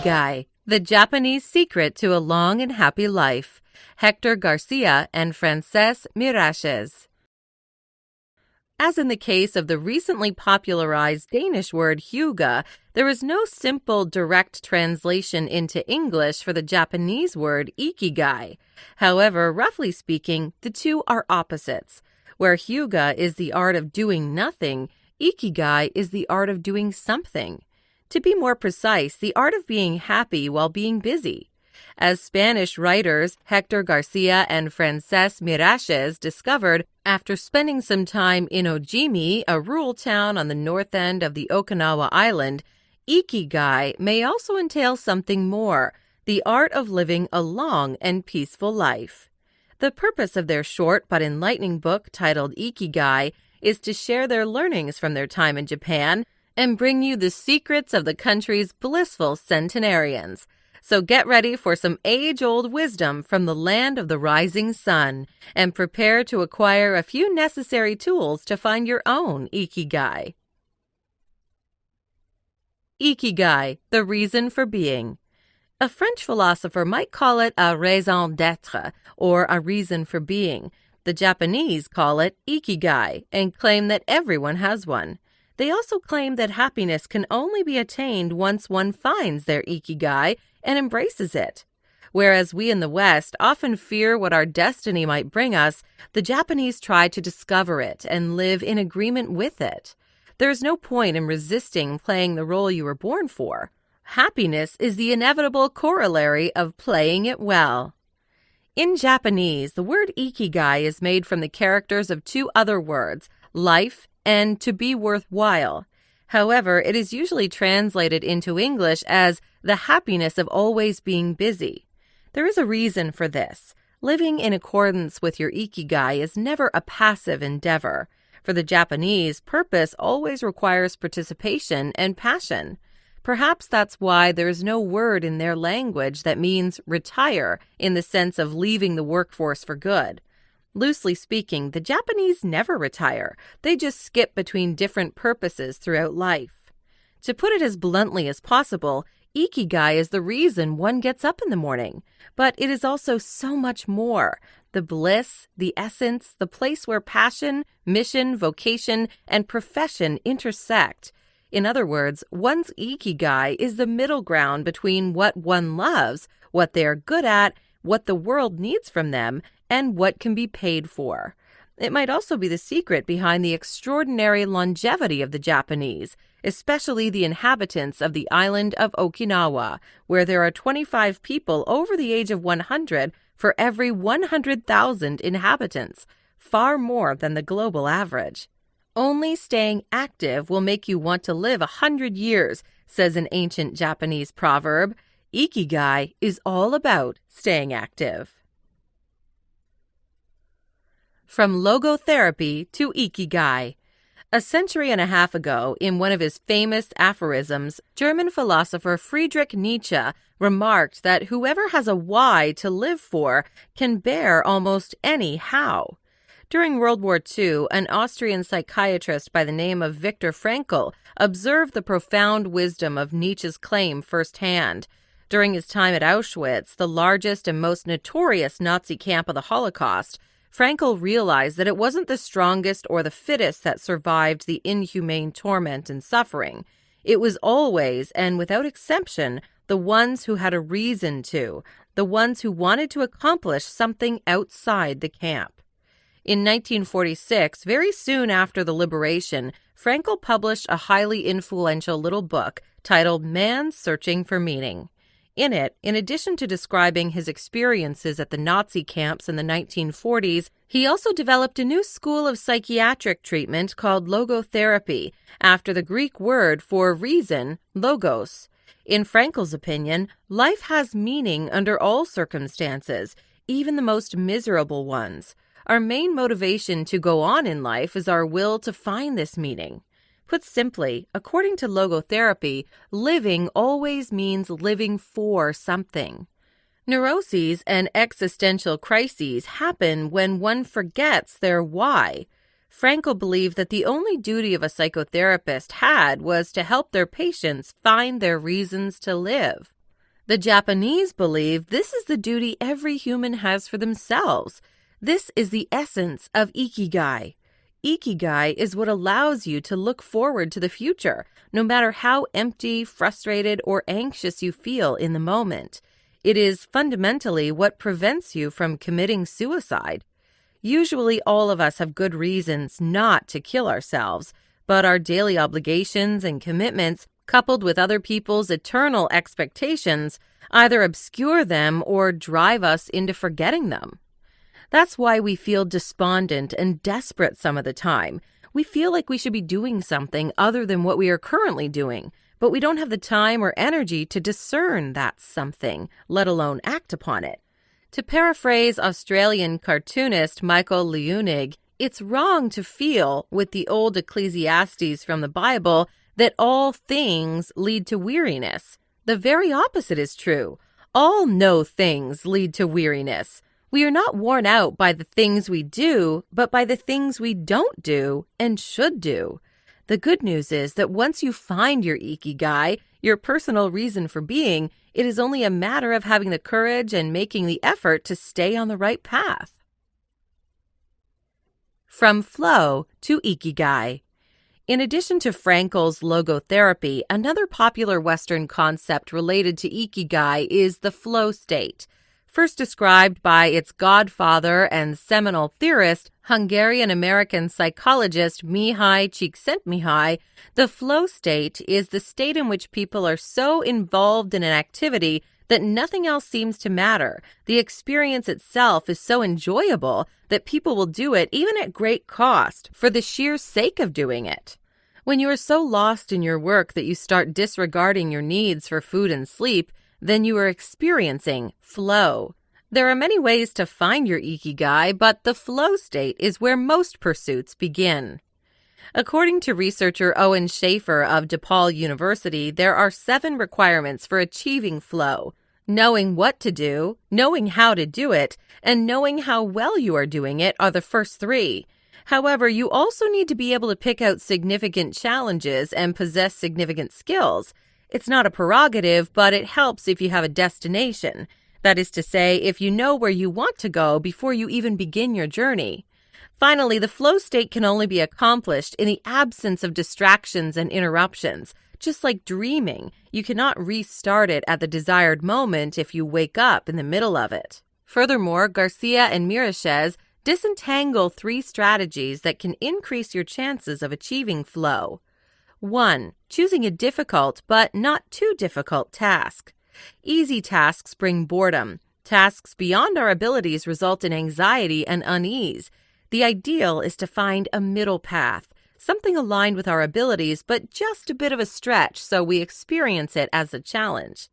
Ikigai, the Japanese secret to a long and happy life. Hector Garcia and Frances Miraches. As in the case of the recently popularized Danish word hygge, there is no simple direct translation into English for the Japanese word ikigai. However, roughly speaking, the two are opposites. Where hygge is the art of doing nothing, ikigai is the art of doing something. To be more precise, the art of being happy while being busy. As Spanish writers Hector Garcia and Frances Miraches discovered after spending some time in Ojimi, a rural town on the north end of the Okinawa island, ikigai may also entail something more, the art of living a long and peaceful life. The purpose of their short but enlightening book titled Ikigai is to share their learnings from their time in Japan and bring you the secrets of the country's blissful centenarians. So get ready for some age-old wisdom from the land of the rising sun and prepare to acquire a few necessary tools to find your own Ikigai. Ikigai, the reason for being. A French philosopher might call it a raison d'être, or a reason for being. The Japanese call it Ikigai and claim that everyone has one. They also claim that happiness can only be attained once one finds their Ikigai and embraces it. Whereas we in the West often fear what our destiny might bring us, the Japanese try to discover it and live in agreement with it. There is no point in resisting playing the role you were born for. Happiness is the inevitable corollary of playing it well. In Japanese, the word ikigai is made from the characters of two other words, life and to be worthwhile. However, it is usually translated into English as the happiness of always being busy. There is a reason for this. Living in accordance with your ikigai is never a passive endeavor. For the Japanese, purpose always requires participation and passion. Perhaps that's why there is no word in their language that means retire in the sense of leaving the workforce for good. Loosely speaking, the Japanese never retire. They just skip between different purposes throughout life. To put it as bluntly as possible, Ikigai is the reason one gets up in the morning. But it is also so much more. The bliss, the essence, the place where passion, mission, vocation, and profession intersect. In other words, one's Ikigai is the middle ground between what one loves, what they are good at, what the world needs from them, and what can be paid for. It might also be the secret behind the extraordinary longevity of the Japanese, especially the inhabitants of the island of Okinawa, where there are 25 people over the age of 100 for every 100,000 inhabitants, far more than the global average. Only staying active will make you want to live 100 years, says an ancient Japanese proverb. Ikigai is all about staying active. From logotherapy to Ikigai. A century and a half ago, in one of his famous aphorisms, German philosopher Friedrich Nietzsche remarked that whoever has a why to live for can bear almost any how. During World War II, an Austrian psychiatrist by the name of Viktor Frankl observed the profound wisdom of Nietzsche's claim firsthand. During his time at Auschwitz, the largest and most notorious Nazi camp of the Holocaust, Frankl realized that it wasn't the strongest or the fittest that survived the inhumane torment and suffering. It was always, and without exception, the ones who had a reason to, the ones who wanted to accomplish something outside the camp. In 1946, very soon after the liberation, Frankl published a highly influential little book titled Man Searching for Meaning. In it, in addition to describing his experiences at the Nazi camps in the 1940s, he also developed a new school of psychiatric treatment called logotherapy, after the Greek word for reason, logos. In Frankl's opinion, life has meaning under all circumstances, even the most miserable ones. Our main motivation to go on in life is our will to find this meaning. Put simply, according to logotherapy, living always means living for something. Neuroses and existential crises happen when one forgets their why. Frankl believed that the only duty of a psychotherapist was to help their patients find their reasons to live. The Japanese believe this is the duty every human has for themselves. This is the essence of Ikigai. Ikigai is what allows you to look forward to the future, no matter how empty, frustrated, or anxious you feel in the moment. It is fundamentally what prevents you from committing suicide. Usually all of us have good reasons not to kill ourselves, but our daily obligations and commitments, coupled with other people's eternal expectations, either obscure them or drive us into forgetting them. That's why we feel despondent and desperate some of the time. We feel like we should be doing something other than what we are currently doing, but we don't have the time or energy to discern that something, let alone act upon it. To paraphrase Australian cartoonist Michael Leunig, it's wrong to feel, with the old Ecclesiastes from the Bible, that all things lead to weariness. The very opposite is true. All no things lead to weariness. We are not worn out by the things we do, but by the things we don't do and should do. The good news is that once you find your Ikigai, your personal reason for being, it is only a matter of having the courage and making the effort to stay on the right path. From flow to Ikigai. In addition to Frankl's logotherapy, another popular Western concept related to Ikigai is the flow state. First described by its godfather and seminal theorist, Hungarian-American psychologist Mihaly Csikszentmihalyi, the flow state is the state in which people are so involved in an activity that nothing else seems to matter. The experience itself is so enjoyable that people will do it even at great cost for the sheer sake of doing it. When you are so lost in your work that you start disregarding your needs for food and sleep, then you are experiencing flow. There are many ways to find your Ikigai, but the flow state is where most pursuits begin. According to researcher Owen Schaefer of DePaul University, there are 7 requirements for achieving flow: knowing what to do, knowing how to do it, and knowing how well you are doing it are the first 3. However, you also need to be able to pick out significant challenges and possess significant skills. It's not a prerogative, but it helps if you have a destination. That is to say, if you know where you want to go before you even begin your journey. Finally, the flow state can only be accomplished in the absence of distractions and interruptions. Just like dreaming, you cannot restart it at the desired moment if you wake up in the middle of it. Furthermore, Garcia and Mirachez disentangle 3 strategies that can increase your chances of achieving flow. 1. Choosing a difficult but not too difficult task. Easy tasks bring boredom. Tasks beyond our abilities result in anxiety and unease. The ideal is to find a middle path, something aligned with our abilities but just a bit of a stretch so we experience it as a challenge.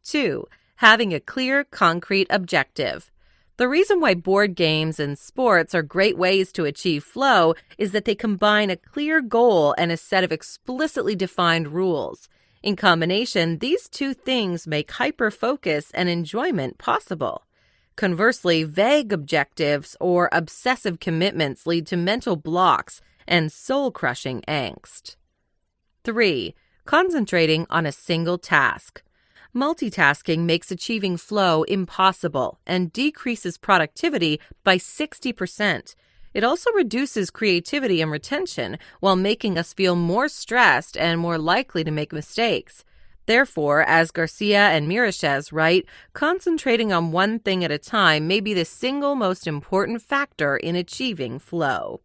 2. Having a clear, concrete objective. The reason why board games and sports are great ways to achieve flow is that they combine a clear goal and a set of explicitly defined rules. In combination, these 2 things make hyper-focus and enjoyment possible. Conversely, vague objectives or obsessive commitments lead to mental blocks and soul-crushing angst. 3. Concentrating on a single task. Multitasking makes achieving flow impossible and decreases productivity by 60%. It also reduces creativity and retention while making us feel more stressed and more likely to make mistakes. Therefore, as Garcia and Mirachez write, concentrating on one thing at a time may be the single most important factor in achieving flow.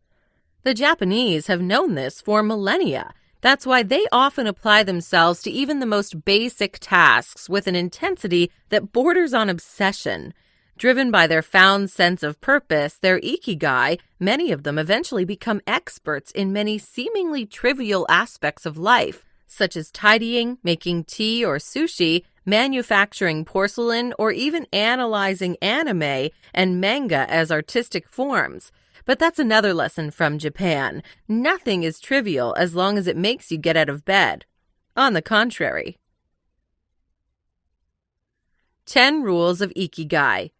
The Japanese have known this for millennia. That's why they often apply themselves to even the most basic tasks with an intensity that borders on obsession. Driven by their found sense of purpose, their Ikigai, many of them eventually become experts in many seemingly trivial aspects of life, such as tidying, making tea or sushi, manufacturing porcelain, or even analyzing anime and manga as artistic forms. But that's another lesson from Japan. Nothing is trivial as long as it makes you get out of bed. On the contrary. 10 Rules of Ikigai.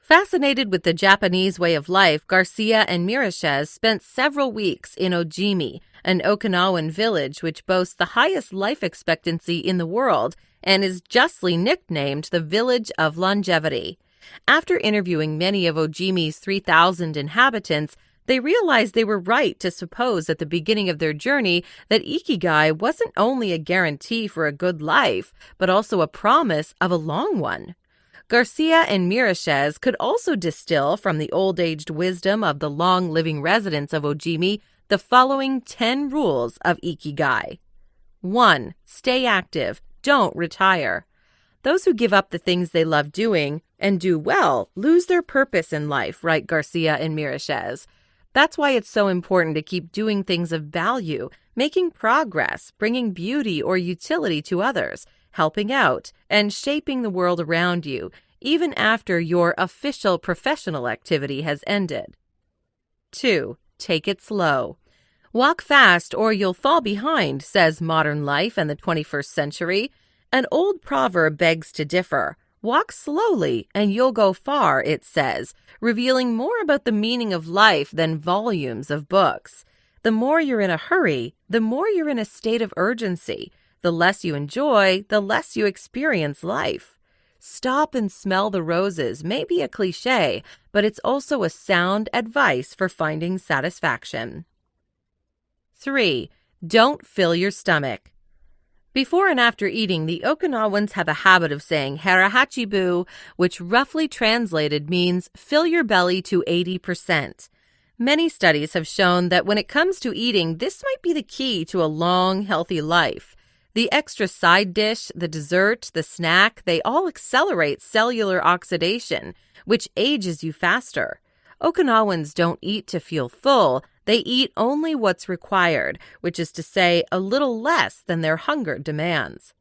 Fascinated with the Japanese way of life, Garcia and Mirachez spent several weeks in Ojimi, an Okinawan village which boasts the highest life expectancy in the world and is justly nicknamed the Village of Longevity. After interviewing many of Ojimi's 3,000 inhabitants, they realized they were right to suppose at the beginning of their journey that Ikigai wasn't only a guarantee for a good life, but also a promise of a long one. Garcia and Mirachez could also distill from the old-aged wisdom of the long-living residents of Ojimi the following 10 rules of Ikigai. 1. Stay active. Don't retire. Those who give up the things they love doing and do well lose their purpose in life, write Garcia and Mirachez. That's why it's so important to keep doing things of value, making progress, bringing beauty or utility to others, helping out, and shaping the world around you, even after your official professional activity has ended. 2. Take it slow. Walk fast or you'll fall behind, says modern life and the 21st century. An old proverb begs to differ. Walk slowly and you'll go far, it says, revealing more about the meaning of life than volumes of books. The more you're in a hurry, the more you're in a state of urgency. The less you enjoy, the less you experience life. Stop and smell the roses may be a cliche, but it's also a sound advice for finding satisfaction. 3. Don't fill your stomach. Before and after eating, the Okinawans have a habit of saying harahachibu, which roughly translated means fill your belly to 80%. Many studies have shown that when it comes to eating, this might be the key to a long, healthy life. The extra side dish, the dessert, the snack, they all accelerate cellular oxidation, which ages you faster. Okinawans don't eat to feel full. They eat only what's required, which is to say a little less than their hunger demands.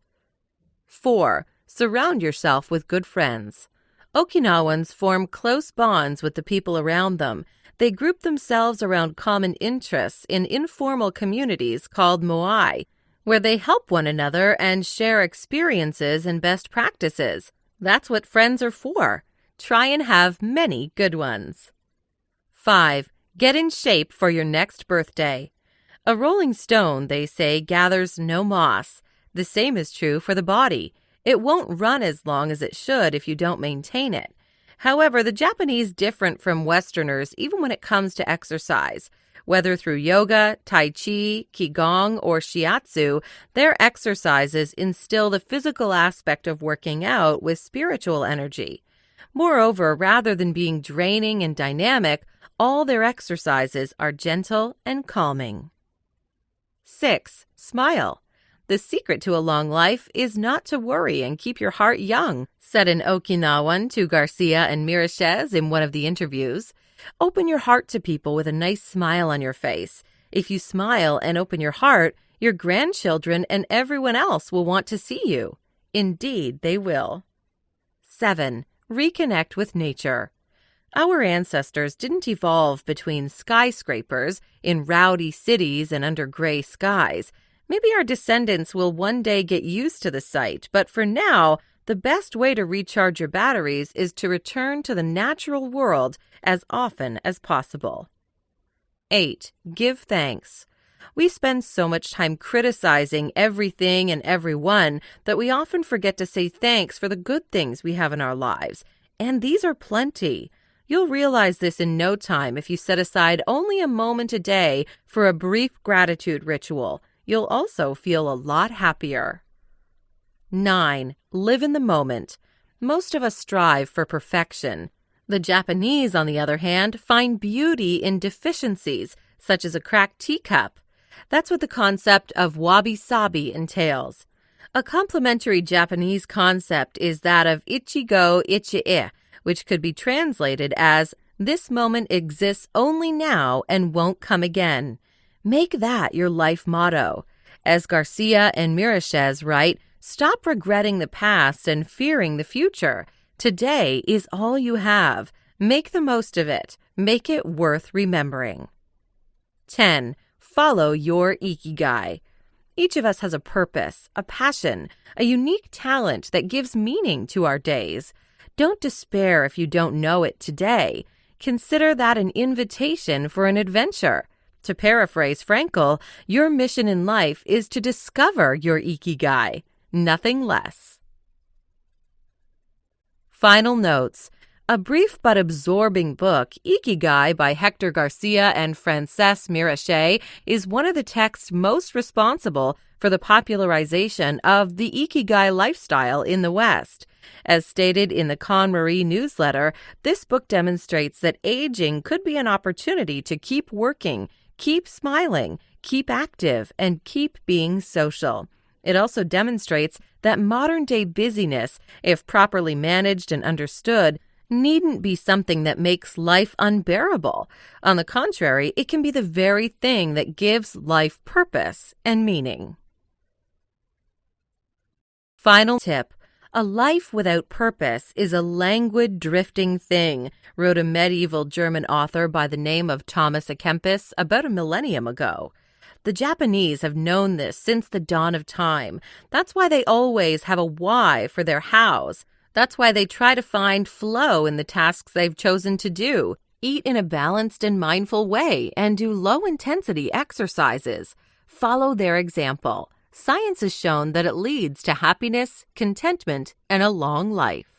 4. Surround yourself with good friends. Okinawans form close bonds with the people around them. They group themselves around common interests in informal communities called moai, where they help one another and share experiences and best practices. That's what friends are for. Try and have many good ones. 5. Get in shape for your next birthday. A rolling stone, they say, gathers no moss. The same is true for the body. It won't run as long as it should if you don't maintain it. However, the Japanese differ from Westerners even when it comes to exercise. Whether through yoga, tai chi, qigong, or shiatsu, their exercises instill the physical aspect of working out with spiritual energy. Moreover, rather than being draining and dynamic, all their exercises are gentle and calming. 6. Smile. The secret to a long life is not to worry and keep your heart young, said an Okinawan to Garcia and Mirachez in one of the interviews. Open your heart to people with a nice smile on your face. If you smile and open your heart, your grandchildren and everyone else will want to see you. Indeed, they will. 7. Reconnect with nature. Our ancestors didn't evolve between skyscrapers in rowdy cities and under gray skies. Maybe our descendants will one day get used to the sight, but for now, the best way to recharge your batteries is to return to the natural world as often as possible. 8. Give thanks. We spend so much time criticizing everything and everyone that we often forget to say thanks for the good things we have in our lives, and these are plenty. You'll realize this in no time if you set aside only a moment a day for a brief gratitude ritual. You'll also feel a lot happier. 9. Live in the moment. Most of us strive for perfection. The Japanese, on the other hand, find beauty in deficiencies, such as a cracked teacup. That's what the concept of wabi-sabi entails. A complementary Japanese concept is that of ichigo ichi-e, which could be translated as, this moment exists only now and won't come again. Make that your life motto. As Garcia and Mirachez write, stop regretting the past and fearing the future. Today is all you have. Make the most of it. Make it worth remembering. 10. Follow your Ikigai. Each of us has a purpose, a passion, a unique talent that gives meaning to our days. Don't despair if you don't know it today. Consider that an invitation for an adventure. To paraphrase Frankl, your mission in life is to discover your Ikigai, nothing less. Final notes. A brief but absorbing book, Ikigai by Hector Garcia and Frances Mirachet, is one of the texts most responsible for the popularization of the Ikigai lifestyle in the West. As stated in the KonMari Newsletter, this book demonstrates that aging could be an opportunity to keep working, keep smiling, keep active, and keep being social. It also demonstrates that modern-day busyness, if properly managed and understood, needn't be something that makes life unbearable. On the contrary, it can be the very thing that gives life purpose and meaning. Final tip. A life without purpose is a languid, drifting thing, wrote a medieval German author by the name of Thomas à Kempis about a millennium ago. The Japanese have known this since the dawn of time. That's why they always have a why for their hows. That's why they try to find flow in the tasks they've chosen to do, eat in a balanced and mindful way, and do low-intensity exercises. Follow their example. Science has shown that it leads to happiness, contentment, and a long life.